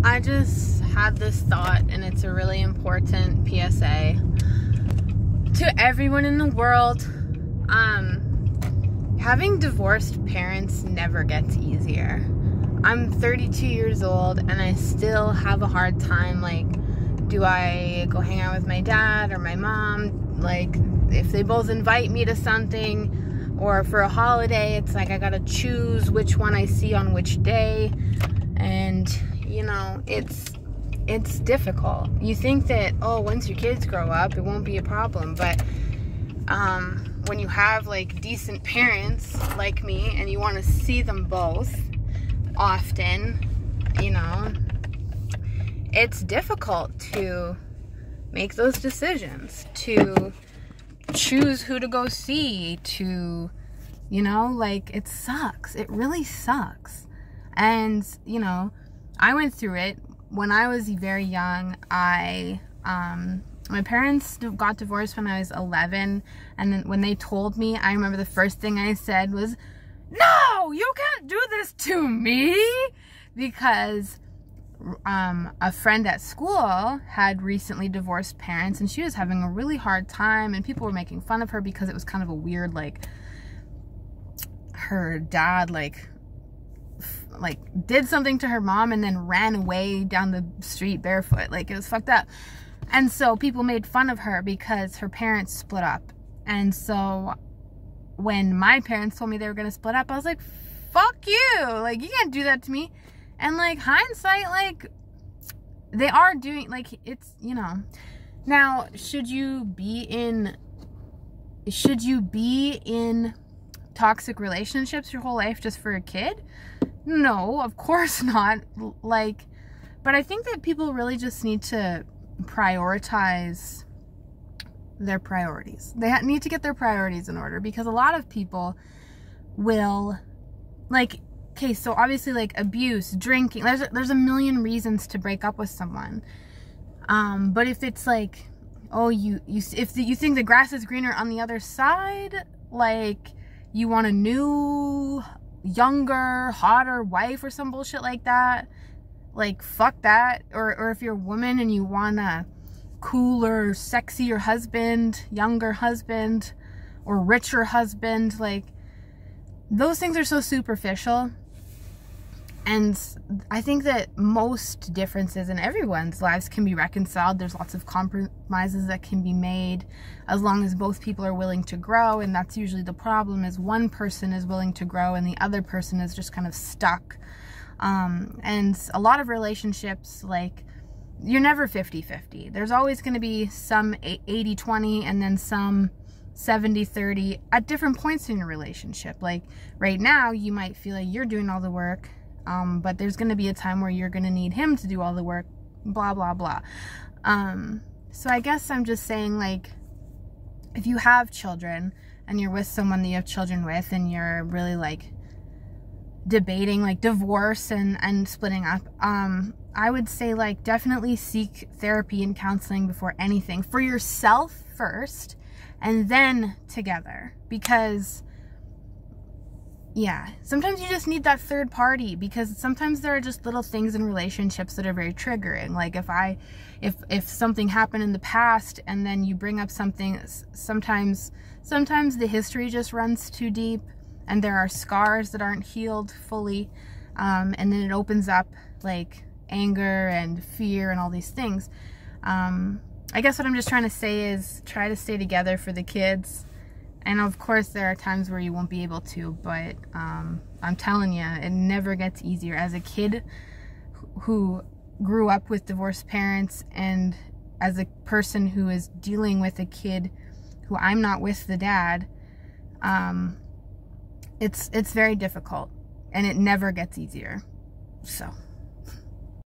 I just had this thought, and it's a really important PSA to everyone in the world. Having divorced parents never gets easier. I'm 32 years old, and I still have a hard time. Like, do I go hang out with my dad or my mom? Like, if they both invite me to something, or for a holiday, it's like I gotta choose which one I see on which day. And you know, it's difficult. You think that, oh, once your kids grow up, it won't be a problem, but when you have like decent parents like me and you want to see them both often, you know, it's difficult to make those decisions, to choose who to go see, to, you know, like, it sucks. It really sucks. And, you know, I went through it when I was very young. My parents got divorced when I was 11, and then when they told me, I remember the first thing I said was, "No, you can't do this to me," because a friend at school had recently divorced parents, and she was having a really hard time, and people were making fun of her because it was kind of a weird, like, her dad, like did something to her mom and then ran away down the street barefoot. Like, it was fucked up. And so people made fun of her because her parents split up. And so when my parents told me they were going to split up, I was like, fuck you. Like, you can't do that to me. And like, hindsight, like, they are doing, like, it's, you know. Now, should you be in toxic relationships your whole life just for a kid? No, of course not. Like, but I think that people really just need to prioritize their priorities. They need to get their priorities in order, because a lot of people will, like, okay, so obviously, like, abuse, drinking, there's a million reasons to break up with someone. But if it's like, oh, if you think the grass is greener on the other side, like, you want a new, younger, hotter wife or some bullshit like that, like, fuck that. Or if you're a woman and you want a cooler, sexier husband, younger husband, or richer husband, like, those things are so superficial. And I think that most differences in everyone's lives can be reconciled. There's lots of compromises that can be made as long as both people are willing to grow. And that's usually the problem, is one person is willing to grow and the other person is just kind of stuck. And a lot of relationships, like, you're never 50-50. There's always going to be some 80-20 and then some 70-30 at different points in your relationship. Like, right now, you might feel like you're doing all the work, but there's going to be a time where you're going to need him to do all the work, blah, blah, blah. So I guess I'm just saying, like, if you have children and you're with someone that you have children with and you're really, like, debating, like, divorce and splitting up, I would say, like, definitely seek therapy and counseling before anything, for yourself first, and then together. Because, yeah, sometimes you just need that third party, because sometimes there are just little things in relationships that are very triggering. Like, if something happened in the past and then you bring up something, sometimes the history just runs too deep and there are scars that aren't healed fully, and then it opens up, like, anger and fear and all these things. I guess what I'm just trying to say is, try to stay together for the kids. And of course there are times where you won't be able to, but I'm telling you, it never gets easier. As a kid who grew up with divorced parents, and as a person who is dealing with a kid who I'm not with the dad, it's very difficult, and it never gets easier. So